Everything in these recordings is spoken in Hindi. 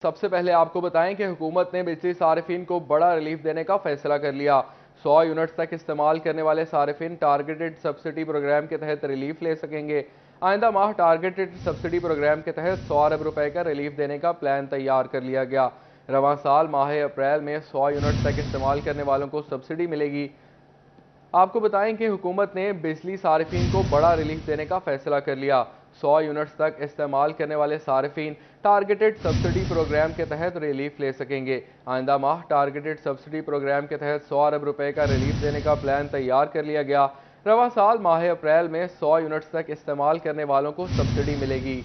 सबसे पहले आपको बताएं कि हुकूमत ने बिजली सार्फिन को बड़ा रिलीफ देने का फैसला कर लिया। 100 यूनिट्स तक इस्तेमाल करने वाले सार्फिन टारगेटेड सब्सिडी प्रोग्राम के तहत रिलीफ ले सकेंगे। आइंदा माह टारगेटेड सब्सिडी प्रोग्राम के तहत 100 अरब रुपए का रिलीफ देने का प्लान तैयार कर लिया गया। रवां साल माह अप्रैल में 100 यूनिट्स तक इस्तेमाल करने वालों को सब्सिडी मिलेगी। आपको बताएं कि हुकूमत ने बिजली सार्फिन को बड़ा रिलीफ देने का फैसला कर लिया। 100 यूनिट्स तक इस्तेमाल करने वाले सार्फिन टारगेटेड सब्सिडी प्रोग्राम के तहत रिलीफ ले सकेंगे। आइंदा माह टारगेटेड सब्सिडी प्रोग्राम के तहत 100 अरब रुपए का रिलीफ देने का प्लान तैयार कर लिया गया। रवां साल माह अप्रैल में 100 यूनिट्स तक इस्तेमाल करने वालों को सब्सिडी मिलेगी।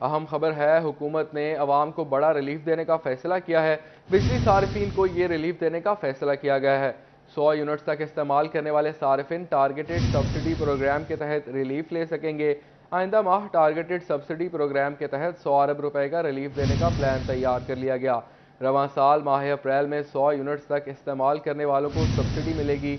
अहम खबर है, हुकूमत ने अवाम को बड़ा रिलीफ देने का फैसला किया है। बिजली सार्फिन को ये रिलीफ देने का फैसला किया गया है। 100 यूनिट्स तक इस्तेमाल करने वाले सार्फिन टारगेटेड सब्सिडी प्रोग्राम के तहत रिलीफ ले सकेंगे। आइंदा माह टारगेटेड सब्सिडी प्रोग्राम के तहत 100 अरब रुपए का रिलीफ देने का प्लान तैयार कर लिया गया। रवां साल माह अप्रैल में 100 यूनिट्स तक इस्तेमाल करने वालों को सब्सिडी मिलेगी।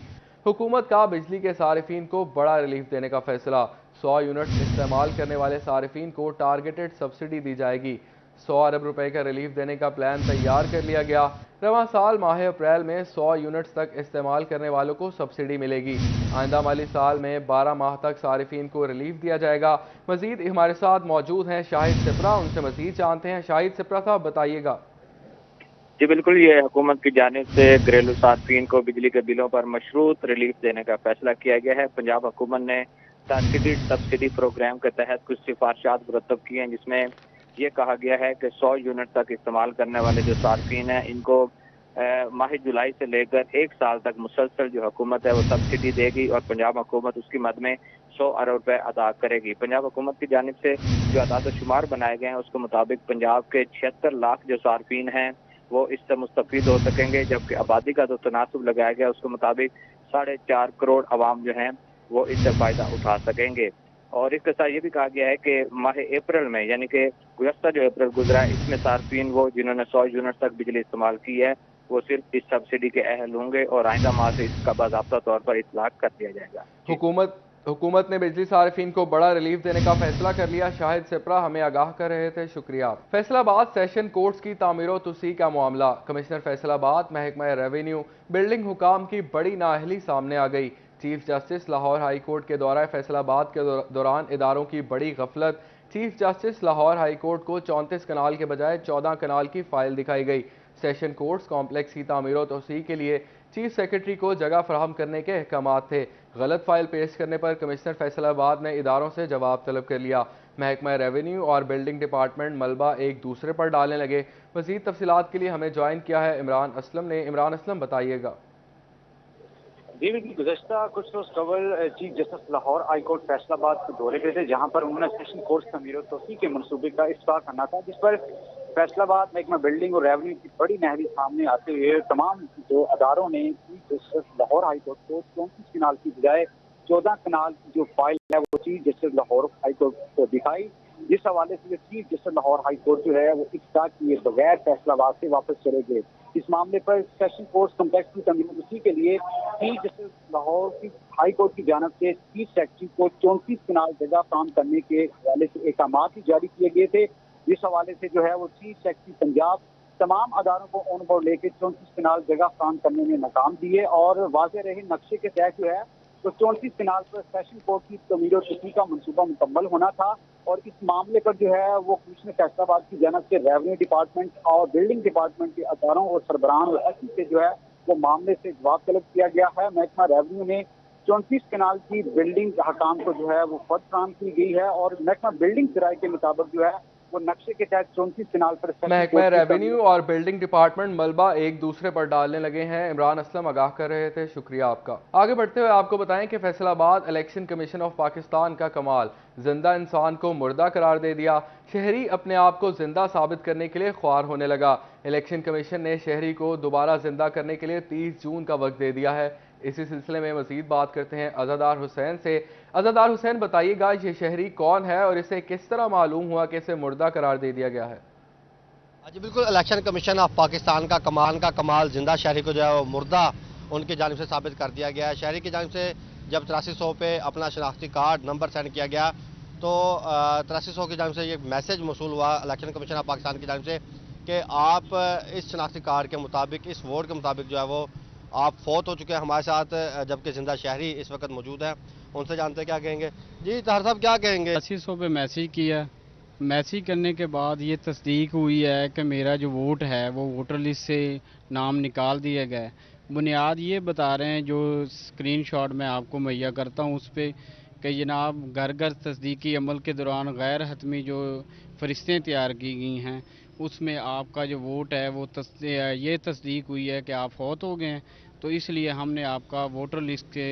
हुकूमत का बिजली के सार्फिन को बड़ा रिलीफ देने का फैसला। 100 यूनिट्स इस्तेमाल करने वाले सार्फिन को टारगेटेड सब्सिडी दी जाएगी। 100 अरब रुपए का रिलीफ देने का प्लान तैयार कर लिया गया। रवां साल माह अप्रैल में 100 यूनिट्स तक इस्तेमाल करने वालों को सब्सिडी मिलेगी। आइंदा माली साल में 12 माह तक सार्फिन को रिलीफ दिया जाएगा। मजीद हमारे साथ मौजूद हैं शाहिद सिप्रा, उनसे मजीद जानते हैं। शाहिद सिप्रा साहब, बताइएगा। जी बिल्कुल, ये हुकूमत की जानिब से घरेलू सार्फिन को बिजली के बिलों पर मशरूत रिलीफ देने का फैसला किया गया है। पंजाब हुकूमत ने टारगेटेड सब्सिडी प्रोग्राम के तहत कुछ सिफारिशात मुरतब की हैं, जिसमें यह कहा गया है कि 100 यूनिट तक इस्तेमाल करने वाले जो सार्फिन हैं, इनको माह जुलाई से लेकर 1 साल तक मुसलसल जो हुकूमत है वो सब्सिडी देगी और पंजाब हुकूमत उसकी मद में 100 अरब रुपए अदा करेगी। पंजाब हुकूमत की जानिब से जो अदाद शुमार बनाए गए हैं उसके मुताबिक पंजाब के 76 लाख जो सार्फिन हैं वो इससे मुस्तफीद हो सकेंगे, जबकि आबादी का जो तनासब लगाया गया उसके मुताबिक 4.5 करोड़ आवाम जो हैं वो इससे फ़ायदा उठा सकेंगे। और इसके साथ ये भी कहा गया है कि माह अप्रैल में, यानी कि गुज़श्ता जो अप्रैल गुजरा है, इसमें सार्फिन वो जिन्होंने 100 यूनिट तक बिजली इस्तेमाल की है वो सिर्फ इस सब्सिडी के अहल होंगे और आइंदा माह से इसका बाज़ाब्ता तौर पर इतलाक कर दिया जाएगा। हुकूमत ने बिजली सार्फिन को बड़ा रिलीफ देने का फैसला कर लिया। शाहिद सिप्रा हमें आगाह कर रहे थे, शुक्रिया। फैसलाबाद सेशन कोर्ट्स की तामीर तोसी का मामला। कमिश्नर फैसलाबाद महकमा रेवेन्यू बिल्डिंग हुकाम की बड़ी नाअहली सामने आ गई। Chief justice Lahore high court के दौरा फैसलाबाद के दौरान इदारों की बड़ी गफलत। Chief justice Lahore high court को 34 कनाल के बजाय 14 कनाल की फाइल दिखाई गई। सेशन कोर्ट्स कॉम्प्लेक्स की तामीर तोसी के लिए चीफ सेक्रेटरी को जगह फराहम करने के अहकाम थे। गलत फाइल पेश करने पर कमिश्नर फैसलाबाद ने इदारों से जवाब तलब कर लिया। महकमा रेवेन्यू और बिल्डिंग डिपार्टमेंट मलबा एक दूसरे पर डालने लगे। मज़ीद तफसीलात के लिए हमें ज्वाइन किया है इमरान असलम ने। इमरान असलम, बताइएगा। जी बिल्कुल, गुज़श्ता कुछ रोज कबल chief justice Lahore high court Faisalabad के दौरे पे थे, जहां पर उन्होंने सेशन कोर्ट तमीर तोसी के मनसूबे का इफ्ताह करना था, जिस पर फैसलाबाद महकमा बिल्डिंग और रेवेन्यू की बड़ी नहरी सामने आते हुए तमाम जो अदारों ने chief justice Lahore high court को 34 कनाल की बजाय 14 कनाल की जो फाइल है वो chief justice Lahore high court को दिखाई, जिस हवाले से chief justice Lahore high court जो है वो इफ्ताह किए बगैर फैसलाबाद से वापस चले गए। इस मामले पर सेशन कोर्ट कम्प्लेक्स की तमीर के लिए चीफ जस्टिस लाहौर की हाई कोर्ट की जानब से चीफ सेक्रेटरी को 34 कनाल जगह काम करने के हवाले से अहकाम भी जारी किए गए थे। इस हवाले से जो है वो चीफ सेक्रेटरी पंजाब तमाम अदारों को ऑन बोर्ड लेकर 34 कनाल जगह काम करने में नाकाम दिए और वाजे रहे नक्शे के तहत जो है तो 34 कनाल पर सेशन कोर्ट की तमीर तोसी का मनसूबा मुकम्मल होना था। और इस मामले पर जो है वो कमिश्नर फैसलाबाद की जानब से रेवेन्यू डिपार्टमेंट और बिल्डिंग डिपार्टमेंट के अदारों और सरबराहान और एसपी से जो है वो मामले से जवाब तलब किया गया है। महकमा रेवेन्यू ने 34 कनाल की बिल्डिंग हकाम को जो है वो फर्द फराहम की गई है और महकमा बिल्डिंग किराए के मुताबिक जो है वो नक्शे के तहत 34 कनाल पर महकमा रेवेन्यू और बिल्डिंग डिपार्टमेंट मलबा एक दूसरे पर डालने लगे हैं। इमरान असलम आगाह कर रहे थे, शुक्रिया आपका। आगे बढ़ते हुए आपको बताएं कि Faisalabad election commission of Pakistan का कमाल, जिंदा इंसान को मुर्दा करार दे दिया। शहरी अपने आप को जिंदा साबित करने के लिए ख्वार होने लगा। इलेक्शन कमीशन ने शहरी को दोबारा जिंदा करने के लिए 30 जून का वक्त दे दिया है। इसी सिलसिले में मजीद बात करते हैं अज़ादार हुसैन से। अज़ादार हुसैन, बताइएगा ये शहरी कौन है और इसे किस तरह मालूम हुआ कि इसे मुर्दा करार दे दिया गया है? जी बिल्कुल, इलेक्शन कमीशन ऑफ पाकिस्तान का कमाल जिंदा शहरी को जो है वो मुर्दा उनकी जानिब से साबित कर दिया गया है। शहरी की जानिब से जब 8300 पे अपना शनाख्ती कार्ड नंबर सेंड किया गया तो 8300 की जानिब से ये मैसेज मौसूल हुआ इलेक्शन कमीशन ऑफ पाकिस्तान की जानिब से कि आप इस शनाख्ती कार्ड के मुताबिक, इस वोट के मुताबिक जो है वो आप फौत हो चुके हैं हमारे साथ, जबकि जिंदा शहरी इस वक्त मौजूद हैं। उनसे जानते हैं क्या कहेंगे। जी ताहिर साहब, क्या कहेंगे। 80 पे मैसेज किया। मैसेज करने के बाद ये तस्दीक हुई है कि मेरा जो वोट है वो वोटर लिस्ट से नाम निकाल दिया गया है। बुनियाद ये बता रहे हैं, जो स्क्रीनशॉट मैं आपको मुहैया करता हूँ उस पर, कि जनाब घर घर तस्दीकी अमल के दौरान गैर हतमी जो फरिश्तें तैयार की गई हैं उसमें आपका जो वोट है वो ये तस्दीक हुई है कि आप फौत हो गए हैं, तो इसलिए हमने आपका वोटर लिस्ट के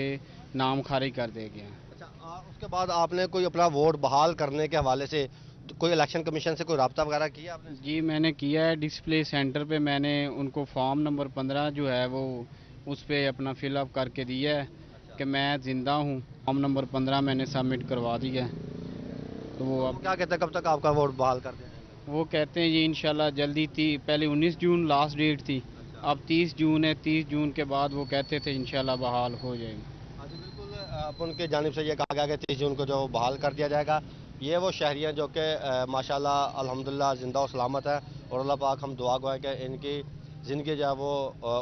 नाम खारिज कर दिए गए हैं। अच्छा, उसके बाद आपने कोई अपना वोट बहाल करने के हवाले से कोई इलेक्शन कमीशन से कोई रब्ता वगैरह किया आपने? जी मैंने किया है। डिस्प्ले सेंटर पे मैंने उनको फॉर्म नंबर 15 जो है वो उस पर अपना फिलअप करके दिया है कि मैं ज़िंदा हूँ। फॉर्म नंबर 15 मैंने सबमिट करवा दिया है। तो वो अब क्या कहते हैं, कब तक आपका वोट बहाल कर दिया जाएगा? वो कहते हैं ये इंशाल्लाह जल्दी पहले 19 जून लास्ट डेट थी, अब 30 जून है। 30 जून के बाद वो कहते थे इंशाल्लाह बहाल हो जाएगी। हाँ जी बिल्कुल, आप उनकी जानिब से ये कहा गया कि 30 जून को जो बहाल कर दिया जाएगा। ये वो शहरी हैं जो कि माशाल्लाह अल्हम्दुलिल्लाह ज़िंदा और सलामत है, और अल्लाह पाक हम दुआ गए कि इनकी ज़िंदगी जो है वो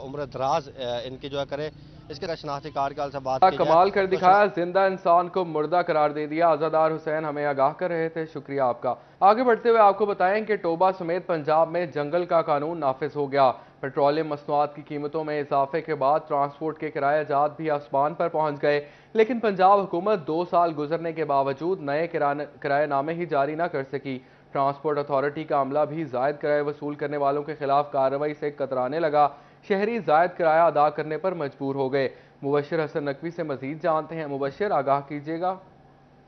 उम्र दराज इनकी जो है करे। इसके शनाख्ती कार्ड के से बात की कमाल जाए कर तो दिखाया, जिंदा इंसान को मुर्दा करार दे दिया। आजादार हुसैन हमें आगाह कर रहे थे, शुक्रिया आपका। आगे बढ़ते हुए आपको बताएं कि टोबा समेत पंजाब में जंगल का कानून नाफिज हो गया। पेट्रोलियम मसनूआत की कीमतों में इजाफे के बाद ट्रांसपोर्ट के किराया जात भी आसमान पर पहुंच गए, लेकिन पंजाब हुकूमत 2 साल गुजरने के बावजूद नए किराएनामे ही जारी न कर सकी। ट्रांसपोर्ट अथॉरिटी का अमला भी जायद किराए वसूल करने वालों के खिलाफ कार्रवाई से कतराने लगा। शहरी जायद किराया अदा करने पर मजबूर हो गए। मुबशिर हसन नकवी से मजीद जानते हैं। मुबशिर, आगाह कीजिएगा।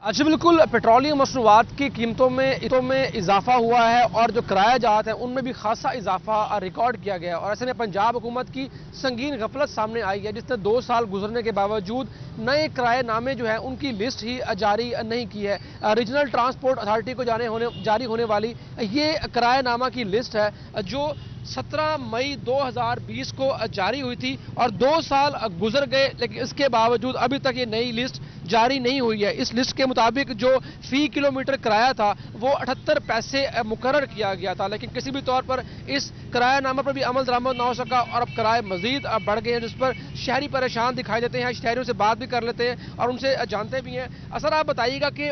अच्छा, बिल्कुल पेट्रोलियम मसनूआत की कीमतों में इजाफा हुआ है और जो किराया जात है उनमें भी खासा इजाफा रिकॉर्ड किया गया है। और ऐसे में पंजाब हुकूमत की संगीन गफलत सामने आई है, जिसने 2 साल गुजरने के बावजूद नए किराएनामे जो है उनकी लिस्ट ही जारी नहीं की है। रीजनल ट्रांसपोर्ट अथॉरिटी को जारी होने वाली ये किराएनामा की लिस्ट है जो 17 मई 2020 को जारी हुई थी और 2 साल गुजर गए, लेकिन इसके बावजूद अभी तक ये नई लिस्ट जारी नहीं हुई है। इस लिस्ट के मुताबिक जो फी किलोमीटर किराया था वो 78 पैसे मुकर्रर किया गया था, लेकिन किसी भी तौर पर इस किरायानामे पर भी अमल दरामद ना हो सका और अब किराए मजीद बढ़ गए हैं, जिस पर शहरी परेशान दिखाई देते हैं। शहरियों से बात भी कर लेते हैं और उनसे जानते भी हैं। असर, आप बताइएगा कि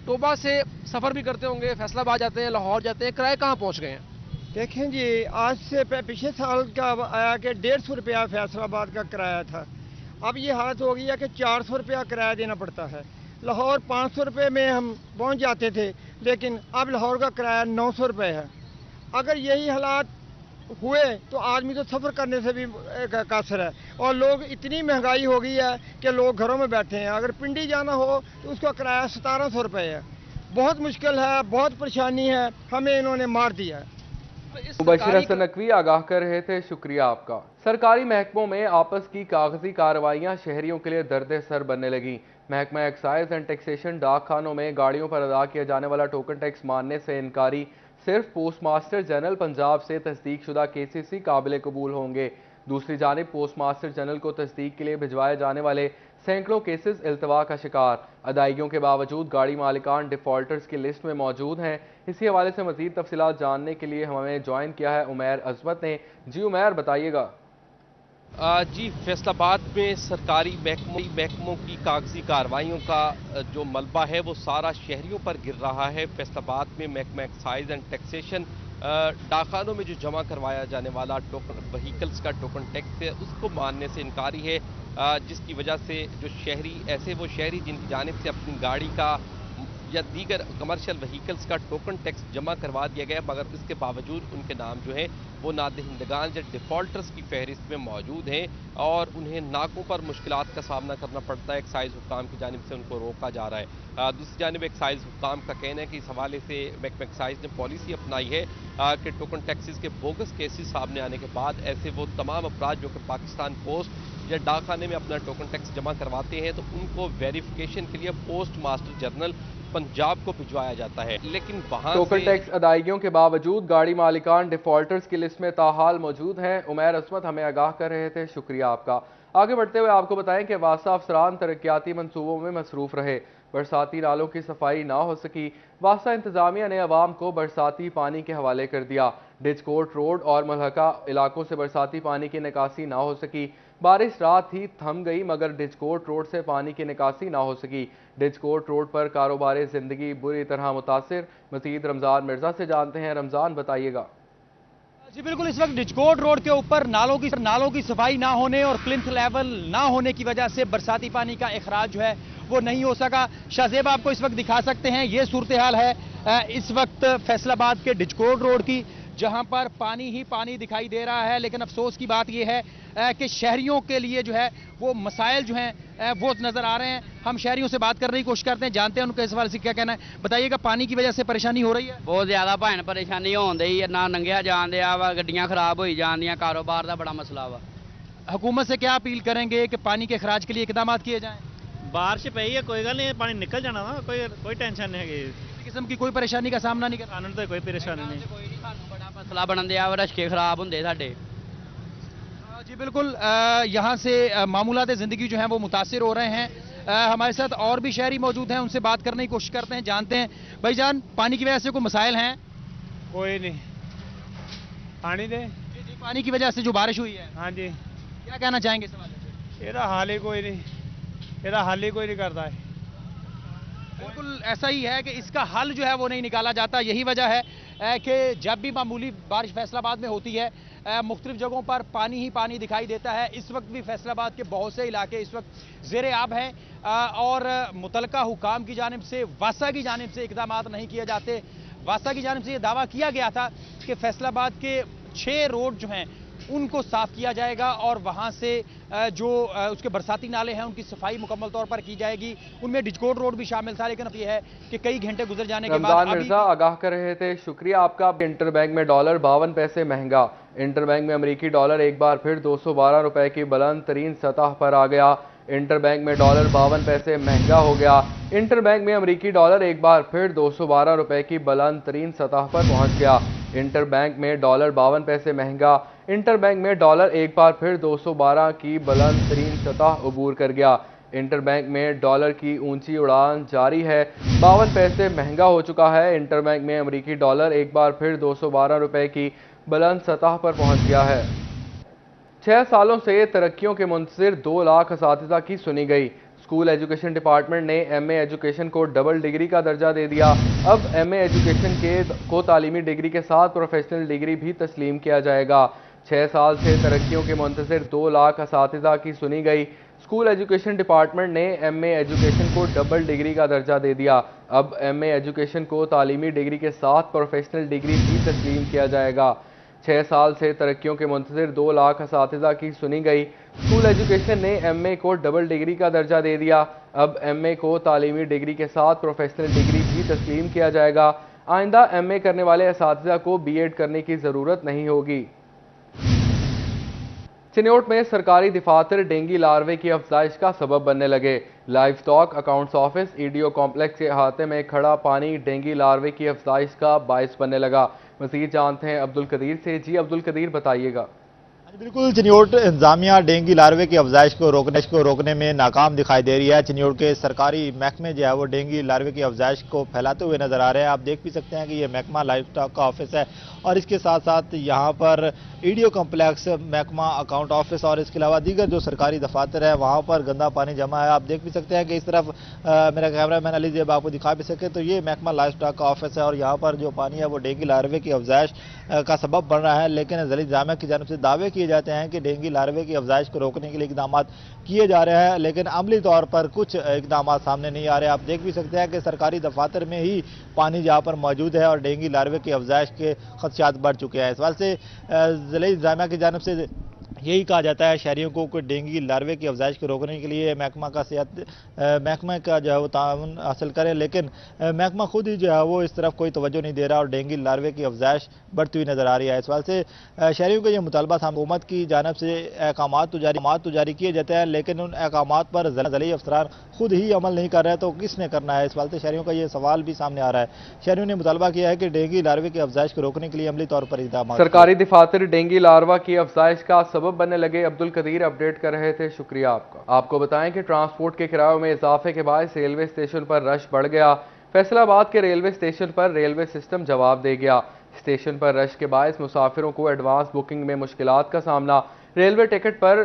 टोबा से सफ़र भी करते होंगे, फैसलाबाद जाते हैं, लाहौर जाते हैं, किराए कहाँ पहुँच गए हैं? देखें जी, आज से पिछले साल का आया कि 150 रुपया फैसलाबाद का किराया था। अब ये हालत हो गई है कि 400 रुपया किराया देना पड़ता है। लाहौर 500 रुपये में हम पहुंच जाते थे, लेकिन अब लाहौर का किराया 900 रुपये है। अगर यही हालात हुए तो आदमी तो सफ़र करने से भी कासर है, और लोग इतनी महंगाई हो गई है कि लोग घरों में बैठे हैं। अगर पिंडी जाना हो तो उसका किराया 1700 रुपये है। बहुत मुश्किल है, बहुत परेशानी है, हमें इन्होंने मार दिया है। मुबशिर हसन नकवी आगाह कर रहे थे, शुक्रिया आपका। सरकारी महकमों में आपस की कागजी कार्रवाइयां शहरियों के लिए दर्द सर बनने लगी। महकमा एक्साइज एंड टैक्सेशन डाक खानों में गाड़ियों पर अदा किया जाने वाला टोकन टैक्स मानने से इनकारी। सिर्फ पोस्ट मास्टर जनरल पंजाब से तस्दीक शुदा केसीसी काबिल कबूल होंगे। दूसरी जानिब पोस्ट मास्टर जनरल को तस्दीक के लिए भिजवाए जाने वाले सैकड़ों केसेस इल्तवा का शिकार। अदायगियों के बावजूद गाड़ी मालिकान डिफॉल्टर्स की लिस्ट में मौजूद हैं। इसी हवाले से मजीद तफसीलात जानने के लिए हमें ज्वाइन किया है उमैर अजमत ने। जी उमैर, बताइएगा। जी, फैसलाबाद में सरकारी महकमों की कागजी कार्रवाइयों का जो मलबा है वो सारा शहरियों पर गिर रहा है। फैसलाबाद में महकमा एक्साइज एंड टैक्सेशन डाकखानों में जो जमा करवाया जाने वाला टोकन व्हीकल्स का टोकन टैक्स है उसको मानने से इनकारी है, जिसकी वजह से जो शहरी जिनकी जानिब से अपनी गाड़ी का या दीगर कमर्शियल व्हीकल्स का टोकन टैक्स जमा करवा दिया गया, मगर इसके बावजूद उनके नाम जो है वो नादहिंदगान या डिफ़ॉल्टर्स की फहरिस्त में मौजूद हैं और उन्हें नाकों पर मुश्किलात का सामना करना पड़ता है। एक्साइज हुक्काम की जानिब से उनको रोका जा रहा है। दूसरी जानिब एक्साइज हुक्काम का कहना है कि इस हवाले से महकमा एक्साइज ने पॉलिसी अपनाई है कि टोकन टैक्सेस के बोगस केसेस सामने आने के बाद ऐसे वो तमाम अफराद जो कि पाकिस्तान पोस्ट या डाकखाने में अपना टोकन टैक्स जमा करवाते हैं तो उनको वेरिफिकेशन के लिए पोस्ट मास्टर जनरल पंजाब को भिजवाया जाता है, लेकिन वहां टोकन टैक्स अदायगियों के बावजूद गाड़ी मालिकान डिफॉल्टर्स की लिस्ट में ताहाल मौजूद हैं। उमैर असमत हमें आगाह कर रहे थे, शुक्रिया आपका। आगे बढ़ते हुए आपको बताएं कि वासा अफसरान तरक्याती मंसूबों में मसरूफ रहे। बरसाती नालों की सफाई ना हो सकी। वासा इंतजामिया ने अवाम को बरसाती पानी के हवाले कर दिया। डिचकोट रोड और मुल्हका इलाकों से बरसाती पानी की निकासी ना हो सकी। बारिश रात ही थम गई मगर डिचकोट रोड से पानी की निकासी ना हो सकी। डिचकोट रोड पर कारोबारी जिंदगी बुरी तरह मुतासिर। मजीद रमजान मिर्जा से जानते हैं। रमजान, बताइएगा। जी बिल्कुल, इस वक्त डिचकोट रोड के ऊपर नालों की सफाई ना होने और प्लिंथ लेवल ना होने की वजह से बरसाती पानी का इखराज जो है वो नहीं हो सका। शाहजेब आपको इस वक्त दिखा सकते हैं, ये सूरत हाल है इस वक्त फैसलाबाद के डिचकोट रोड की, जहां पर पानी ही पानी दिखाई दे रहा है। लेकिन अफसोस की बात यह है कि शहरियों के लिए जो है वो मसाइल जो हैं वो नजर आ रहे हैं। हम शहरियों से बात करने की कोशिश करते हैं, जानते हैं उनका इस सवाल से क्या कहना है। बताइएगा, पानी की वजह से परेशानी हो रही है? बहुत ज्यादा भैन परेशानी होंदी है, ना नंगिया जान दिया वा, गड्डियां खराब हो जांदियां, कारोबार का बड़ा मसला वा। हुकूमत से क्या अपील करेंगे कि पानी के खराज के लिए इकदाम किए जाएं? बारिश पई है, कोई गल नहीं, पानी निकल जाना वा, कोई टेंशन नहीं है। किसी किस्म की कोई परेशानी का सामना नहीं करना? तो कोई परेशानी नहीं। बड़ा मसला बनन दिया वा, रश्के खराब होंदे साडे। जी बिल्कुल, यहाँ से मामूलात ज़िंदगी जो हैं वो मुतासिर हो रहे हैं। हमारे साथ और भी शहरी मौजूद हैं, उनसे बात करने की कोशिश करते हैं, जानते हैं। भाईजान, पानी की वजह से कोई मसाइल हैं? कोई नहीं, पानी दे। जी, पानी की वजह से जो बारिश हुई है, हाँ जी, क्या कहना चाहेंगे इस हवाले से? ਇਹਦਾ हाल ही कोई नहीं, ਇਹਦਾ हल ही कोई नहीं करता है। बिल्कुल ऐसा ही है कि इसका हल जो है वो नहीं निकाला जाता। यही वजह है कि जब भी मामूली बारिश फैसलाबाद में होती है, मुख्तलिफ जगहों पर पानी ही पानी दिखाई देता है। इस वक्त भी फैसलाबाद के बहुत से इलाके इस वक्त ज़ेर आब हैं और मुतलका हुकाम की जानिब से, वासा की जानिब से इकदाम नहीं किए जाते। वासा की जानिब से ये दावा किया गया था कि फैसलाबाद के 6 रोड जो हैं उनको साफ किया जाएगा और वहां से जो उसके बरसाती नाले हैं उनकी सफाई मुकम्मल तौर पर की जाएगी। उनमें डिचकोट रोड भी शामिल था, लेकिन अब यह है कि कई घंटे गुजर जाने के बाद रमजान मिर्जा आगाह कर रहे थे। शुक्रिया आपका। इंटरबैंक में डॉलर 52 पैसे महंगा। इंटरबैंक में अमरीकी डॉलर एक बार फिर 212 रुपए की बुलंद तरीन सतह पर आ गया। इंटरबैंक में डॉलर 52 पैसे महंगा हो गया। इंटरबैंक में अमरीकी डॉलर एक बार फिर 212 रुपए की बुलंद तरीन सतह पर पहुंच गया। इंटरबैंक में डॉलर 52 पैसे महंगा। इंटरबैंक में डॉलर एक बार फिर 212 की बुलंद तरीन सतह अबूर कर गया। इंटरबैंक में डॉलर की ऊंची उड़ान जारी है, 52 पैसे महंगा हो चुका है। इंटरबैंक में अमरीकी डॉलर एक बार फिर 212 रुपए की बुलंद सतह पर पहुंच गया है। 6 सालों से तरक्कियों के मुंतज़िर 2 लाख असातिज़ा की सुनी गई। स्कूल एजुकेशन डिपार्टमेंट ने एमए एजुकेशन को डबल डिग्री का दर्जा दे दिया। अब एमए एजुकेशन को तालीमी डिग्री के साथ प्रोफेशनल डिग्री भी तस्लीम किया जाएगा। 6 साल से तरक्कियों के मुंतज़िर 2 लाख असातिज़ा की सुनी गई। स्कूल एजुकेशन डिपार्टमेंट ने एमए एजुकेशन को डबल डिग्री का दर्जा दे दिया। अब एमए एजुकेशन को तालीमी डिग्री के साथ प्रोफेशनल डिग्री भी तस्लीम किया जाएगा। 6 साल से तरक्कियों के मुंतज़िर 2 लाख असातिज़ा की सुनी गई। स्कूल एजुकेशन ने एमए को डबल डिग्री का दर्जा दे दिया। अब एमए को तालीमी डिग्री के साथ प्रोफेशनल डिग्री भी तस्लीम किया जाएगा। आइंदा एमए करने वाले असातिज़ा को बीएड करने की ज़रूरत नहीं होगी। चिन्योट में सरकारी दफातर डेंगी लार्वे की अफजाइश का सबब बनने लगे। Live stock accounts office EDO complex के अहाते में खड़ा पानी डेंगी लार्वे की अफजाइश का बायस बनने लगा। मज़ीद जानते हैं अब्दुल कदीर से। जी अब्दुल कदीर, बताइएगा। बिल्कुल, चिन्योट इंतजामिया डेंगी लार्वे की अफजाइश को रोकने में नाकाम दिखाई दे रही है। चिन्योट के सरकारी महकमे जो है वो डेंगी लार्वे की अफजाइश को फैलाते हुए नजर आ रहे हैं। आप देख भी सकते हैं कि ये महकमा लाइव स्टॉक का ऑफिस है और इसके साथ साथ यहाँ पर ईडीओ कॉम्प्लेक्स, महकमा अकाउंट ऑफिस और इसके अलावा दीगर जो सरकारी दफातर है वहाँ पर गंदा पानी जमा है। आप देख भी सकते हैं कि इस तरफ मेरा कैमरा मैन अली जेब आपको दिखा भी सके तो ये महकमा लाइव स्टॉक का ऑफिस है और यहाँ पर जो पानी है वो डेंगी लार्वे की अफजाइश का सबब बन रहा है। लेकिन ज़िला इंतजामिया की जानिब से दावे किए जाते हैं कि डेंगी लार्वे की अफजाइश को रोकने के लिए इकदाम किए जा रहे हैं, लेकिन अमली तौर पर कुछ इकदाम सामने नहीं आ रहे। आप देख भी सकते हैं कि सरकारी दफातर में ही पानी जहाँ पर मौजूद है और डेंगी लार्वे की अफजाइश के खदशात बढ़ चुके हैं। इस वजह से ज़िला इंतजामिया की जानिब से यही कहा जाता है शहरियों को कि डेंगी लार्वे की अफजाइश को रोकने के लिए महकमा का जो है वो ताउन हासिल करें, लेकिन महकमा खुद ही जो है वो इस तरफ कोई तवज्जो नहीं दे रहा और डेंगी लार्वे की अफजाइश बढ़ती हुई नजर आ रही है। इस वजह से शहरियों का ये मुतालबा हुकूमत की जानिब से अहकामात तो जारी किए जाते हैं, लेकिन उन अहकामात पर ज़िला अफसरान खुद ही अमल नहीं कर रहे तो किसने करना है। इस वजह से शहरियों का ये सवाल भी सामने आ रहा है। शहरियों ने मुतालबा किया है कि डेंगी लार्वे की अफजाइश को रोकने के लिए अमली तौर पर इकदाम। सरकारी दफातर डेंगी लार्वा की अफजाइश का सबब सबब बनने लगे। अब्दुल कदीर अपडेट कर रहे थे, शुक्रिया आपका। आपको बताएं कि ट्रांसपोर्ट के किरायों में इजाफे के बायस रेलवे स्टेशन पर रश बढ़ गया। फैसलाबाद के रेलवे स्टेशन पर रेलवे सिस्टम जवाब दे गया। स्टेशन पर रश के बायस मुसाफिरों को एडवांस बुकिंग में मुश्किलात का सामना। रेलवे टिकट पर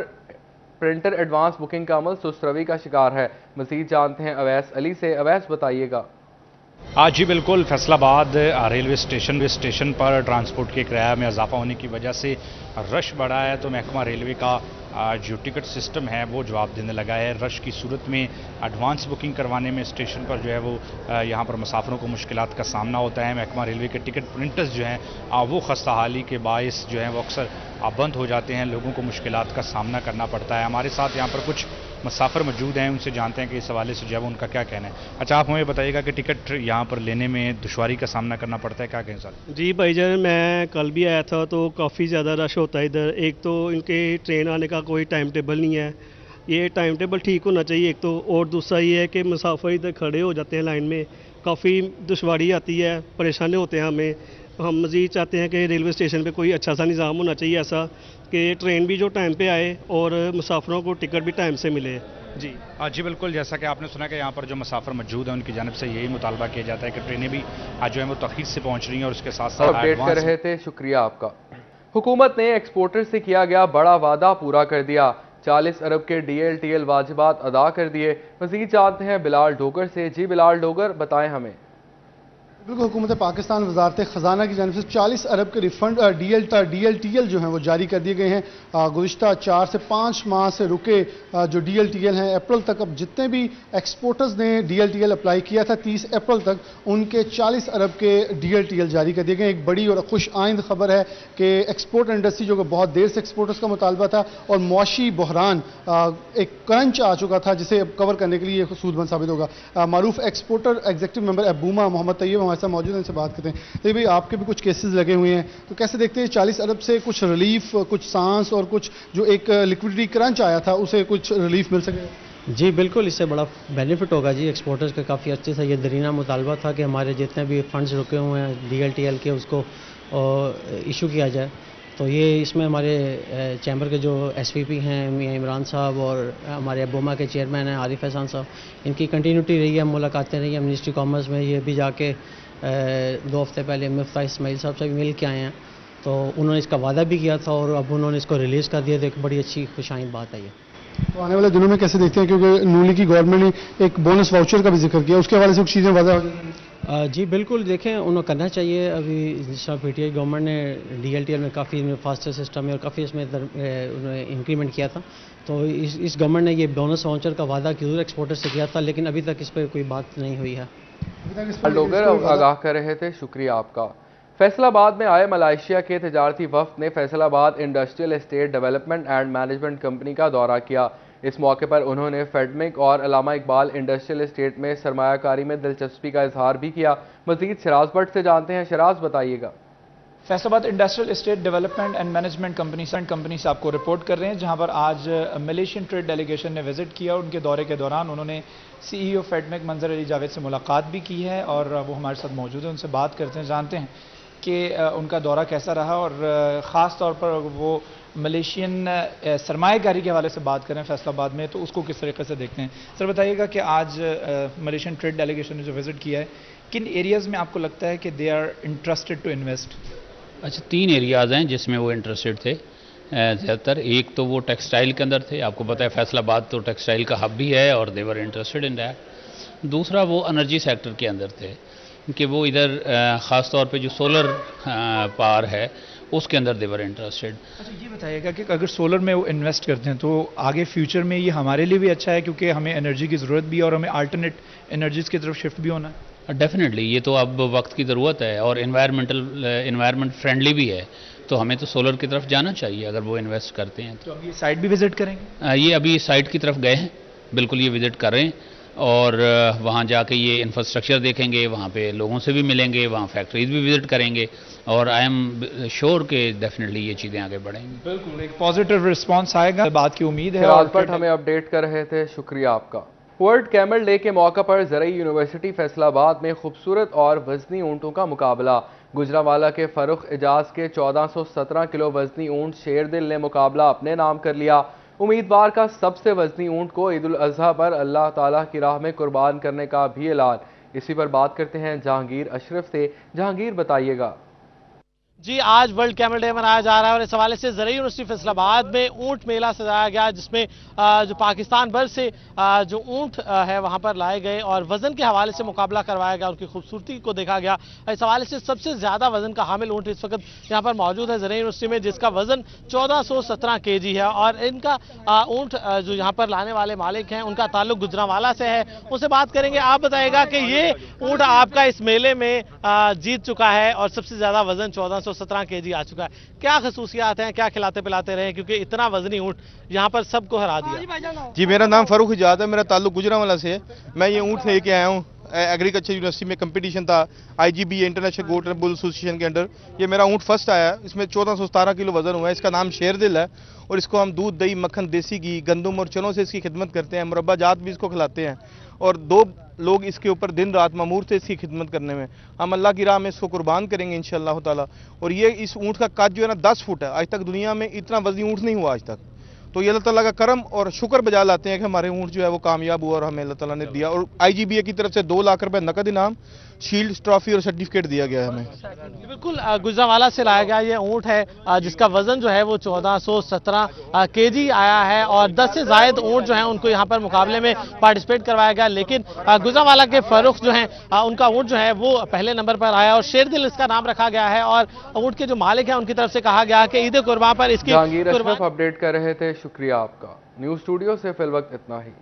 प्रिंटर एडवांस बुकिंग का अमल सुस्त रवि का शिकार है। मजीद जानते हैं अवैस अली से। अवैस, बताइएगा। आज जी बिल्कुल, फैसलाबाद रेलवे स्टेशन पर ट्रांसपोर्ट के किराया में इजाफा होने की वजह से रश बढ़ा है, तो महकमा रेलवे का जो टिकट सिस्टम है वो जवाब देने लगा है। रश की सूरत में एडवांस बुकिंग करवाने में स्टेशन पर जो है वो यहाँ पर मुसाफिरों को मुश्किलात का सामना होता है। महकमा रेलवे के टिकट प्रिंटर्स जो हैं वो खस्ता हाली के बायस जो हैं वो अक्सर बंद हो जाते हैं, लोगों को मुश्किलात का सामना करना पड़ता है। हमारे साथ यहाँ पर कुछ मुसाफिर मौजूद हैं, उनसे जानते हैं कि इस हवाले से जो है उनका क्या कहना है। अच्छा, आप हमें बताइएगा कि टिकट यहाँ पर लेने में दुश्वारी का सामना करना पड़ता है, क्या कहें सर? जी भाईजान, मैं कल भी आया था तो काफ़ी ज़्यादा रश होता है इधर। एक तो इनके ट्रेन आने का कोई टाइम टेबल नहीं है, ये टाइम टेबल ठीक होना चाहिए एक तो, और दूसरा ये है कि मुसाफिर इधर खड़े हो जाते हैं लाइन में, काफ़ी दुश्वारी आती है, परेशानी होते हैं हमें। हम मज़ीद चाहते हैं कि रेलवे स्टेशन पे कोई अच्छा सा निज़ाम होना चाहिए, ऐसा कि ट्रेन भी जो टाइम पे आए और मुसाफिरों को टिकट भी टाइम से मिले। जी जी बिल्कुल, जैसा कि आपने सुना कि यहाँ पर जो मुसाफिर मौजूद हैं उनकी जानिब से यही मुतालबा किया जाता है कि ट्रेनें भी आज जो है वो तखीर से पहुँच रही हैं और उसके साथ साथ अपडेट कर रहे थे, शुक्रिया आपका। हुकूमत ने एक्सपोर्टर से किया गया बड़ा वादा पूरा कर दिया। 40 अरब के DLTL वाजिबात अदा कर दिए। मज़ीद जानते हैं बिलाल डोगर से। जी बिलाल डोगर, बताएं हमें। बिल्कुल, हुकूमत पाकिस्तान वजारत ख़जाना की जानिब से 40 अरब के रिफंड DLTL जो हैं वो जारी कर दिए गए हैं। गुज़िश्ता 4 से 5 माह से रुके जो DLTL हैं अप्रैल तक, अब जितने भी एक्सपोर्टर्स ने DLTL अप्लाई किया था 30 अप्रैल तक, उनके 40 अरब के DLTL जारी कर दिए गए। एक बड़ी और खुश आइंद खबर है कि एक्सपोर्ट इंडस्ट्री जो बहुत देर से एक्सपोर्टर्स का मुतालबा था और मुआशी बहरान एक क्रंच आ चुका था जिसे अब कवर करने के लिए सूदमंद साबित होगा। मारूफ एक्सपोर्टर एग्जीक्यूटिव मेंबर अबूमा मोहम्मद तैयब हमारे साथ मौजूद हैं, इनसे बात करते हैं। तो भाई, आपके भी कुछ केसेस लगे हुए हैं, तो कैसे देखते हैं 40 अरब से कुछ रिलीफ, कुछ सांस और कुछ जो एक लिक्विडिटी क्रंच आया था उसे कुछ रिलीफ मिल सके? जी बिल्कुल, इससे बड़ा बेनिफिट होगा जी। एक्सपोर्टर्स का काफ़ी अच्छे से ये दरीना मुतालबा था कि हमारे जितने भी फंड्स रुके हुए हैं DLTL के उसको इशू किया जाए। तो ये इसमें हमारे चैम्बर के जो SVP हैं मियां इमरान साहब और हमारे अबूमा के चेयरमैन हैं आरिफ एहसान साहब, इनकी कंटिन्यूटी रही है, मुलाकातें रही हैं। मिनिस्ट्री कॉमर्स में ये भी जाके 2 हफ्ते पहले मिफ्ता इस्माइल साहब से भी मिल के आए हैं, तो उन्होंने इसका वादा भी किया था और अब उन्होंने इसको रिलीज़ कर दिया, तो एक बड़ी अच्छी खुशाइन बात है ये। तो आने वाले दिनों में कैसे देखते हैं, क्योंकि नूली की गवर्नमेंट ने एक बोनस वाउचर का भी जिक्र किया, उसके हवाले से कुछ चीज़ें वादा हो जाएंगी? जी बिल्कुल, देखें उन्हें करना चाहिए। अभी PTI गवर्नमेंट ने DLTL में काफ़ी फास्टर सिस्टम है और काफ़ी इसमें उन्होंने इंक्रीमेंट किया था, तो इस गवर्नमेंट ने ये बोनस वाउचर का वादा जरूर एक्सपोर्टर से किया था, लेकिन अभी तक इस पर कोई बात नहीं हुई है। डोगर आगाह कर रहे थे, शुक्रिया आपका। फैसलाबाद में आए मलेशिया के तजारती वफ्द ने Faisalabad industrial estate development and management company का दौरा किया। इस मौके पर उन्होंने फेडमिक और अल्लामा इकबाल इंडस्ट्रियल एस्टेट में सरमायाकारी में दिलचस्पी का इजहार भी किया। मजीद शराज भट्ट से जानते हैं। शराज, बताइएगा। Faisalabad industrial estate development and management company से आपको रिपोर्ट कर रहे हैं, जहां पर आज मलेशियन ट्रेड डेलीगेशन ने विजिट किया। उनके दौरे के दौरान उन्होंने CEO फेडमिक मंजर अली जावेद से मुलाकात भी की है और वो हमारे साथ मौजूद है, उनसे बात करते हैं, जानते हैं कि उनका दौरा कैसा रहा और ख़ास तौर पर वो मलेशियन सरमायाकारी के हवाले से बात करें फैसलाबाद में, तो उसको किस तरीके से देखते हैं। सर बताइएगा कि आज मलेशियन ट्रेड डेलीगेशन ने जो विजिट किया है, किन एरियाज़ में आपको लगता है कि they are interested to invest? अच्छा, 3 एरियाज़ हैं जिसमें वो इंटरेस्टेड थे ज़्यादातर। एक तो वो टेक्सटाइल के अंदर थे, आपको पता है फैसलाबाद तो टेक्सटाइल का हब भी है और देवर इंटरेस्टेड इन दैट। दूसरा वो एनर्जी सेक्टर के अंदर थे कि वो इधर ख़ास तौर पे जो सोलर पावर है उसके अंदर देवर इंटरेस्टेड। अच्छा, ये बताइएगा कि अगर सोलर में वो इन्वेस्ट करते हैं तो आगे फ्यूचर में ये हमारे लिए भी अच्छा है, क्योंकि हमें एनर्जी की ज़रूरत भी है और हमें अल्टरनेट एनर्जीज़ की तरफ शिफ्ट भी होना है। डेफिनेटली, ये तो अब वक्त की ज़रूरत है और इन्वायरमेंट फ्रेंडली भी है, तो हमें तो सोलर की तरफ जाना चाहिए अगर वो इन्वेस्ट करते हैं। तो अब ये साइट भी विजिट करेंगे? ये अभी साइट की तरफ गए हैं, बिल्कुल ये विजिट कर रहे हैं और वहाँ जाके ये इंफ्रास्ट्रक्चर देखेंगे, वहाँ पे लोगों से भी मिलेंगे, वहाँ फैक्ट्रीज भी विजिट करेंगे और आई एम श्योर कि डेफिनेटली ये चीज़ें आगे बढ़ेंगी। बिल्कुल एक पॉजिटिव रिस्पांस आएगा, बात की उम्मीद है। राजभट हमें अपडेट कर रहे थे, शुक्रिया आपका। वर्ल्ड कैमल डे के मौका पर ज़रई यूनिवर्सिटी फैसलाबाद में खूबसूरत और वजनी ऊँटों का मुकाबला। गुजरांवाला के फरुख एजाज के 1417 किलो वजनी ऊंट शेरदिल ने मुकाबला अपने नाम कर लिया। उम्मीदवार का सबसे वजनी ऊंट को ईद उल अजहा पर अल्लाह ताला की राह में कुर्बान करने का भी ऐलान। इसी पर बात करते हैं जहांगीर अशरफ से। जहांगीर, बताइएगा। जी, आज वर्ल्ड कैमल डे मनाया जा रहा है और इस हवाले से ज़रई यूनिवर्सिटी फैसलाबाद में ऊंट मेला सजाया गया, जिसमें जो पाकिस्तान भर से जो ऊंट है वहां पर लाए गए और वजन के हवाले से मुकाबला करवाया गया, उनकी खूबसूरती को देखा गया। इस हवाले से सबसे ज्यादा वजन का हामिल ऊंट इस वक्त यहाँ पर मौजूद है ज़रई यूनिवर्सिटी में, जिसका वजन 1417 kg है और इनका ऊंट जो यहाँ पर लाने वाले मालिक हैं उनका ताल्लुक गुजरांवाला से है। उनसे बात करेंगे। आप बताइएगा कि ये ऊंट आपका इस मेले में जीत चुका है और सबसे ज्यादा वजन 1417 kg आ चुका है, क्या खसूसियात हैं, क्या खिलाते पिलाते रहे, क्योंकि इतना वजनी ऊंट यहाँ पर सबको हरा दिया। जी, मेरा नाम फरूख इजाज है, मेरा ताल्लुक गुजरांवाला से है। मैं ये ऊंट लेके आया हूँ। एग्रीकल्चर यूनिवर्सिटी में कंपटीशन था IGB international goat and bull association के अंडर। ये मेरा ऊंट फर्स्ट आया। इसमें 1417 किलो वजन हुआ है। इसका नाम शेरदिल है और इसको हम दूध, दही, मक्खन, देसी घी, गंदम और चनों से इसकी खिदमत करते हैं। मुरब्बा जात भी इसको खिलाते हैं और 2 लोग इसके ऊपर दिन रात मामूर थे इसकी खिदमत करने में। हम अल्लाह की राह में इसको कुर्बान करेंगे इंशाअल्लाह ताला। और ये इस ऊंट का कद जो है ना 10 फुट है। आज तक दुनिया में इतना वजनी ऊंट नहीं हुआ आज तक। तो ये अल्लाह ताला का करम और शुक्र बजा लाते हैं कि हमारे ऊंट जो है वो कामयाब हुआ और हमें अल्लाह ताला ने दिया। और IGBA की तरफ से 2 लाख रुपए नकद इनाम, शील्ड, ट्रॉफी और सर्टिफिकेट दिया गया है हमें। बिल्कुल, गुजरांवाला से लाया गया ये ऊंट है जिसका वजन जो है वो 1417 kg आया है और 10 से ज्यादा ऊंट जो है उनको यहाँ पर मुकाबले में पार्टिसिपेट करवाया गया। लेकिन गुजरांवाला के फरूख जो है उनका ऊंट जो है वो पहले नंबर पर आया और शेरदिल इसका नाम रखा गया है और ऊंट के जो मालिक हैं उनकी तरफ से कहा गया कि ईद कुर्बान पर इसकी जहांगीर अशरफ अपडेट कर रहे थे, शुक्रिया आपका। न्यूज स्टूडियो से फिल वक्त इतना ही।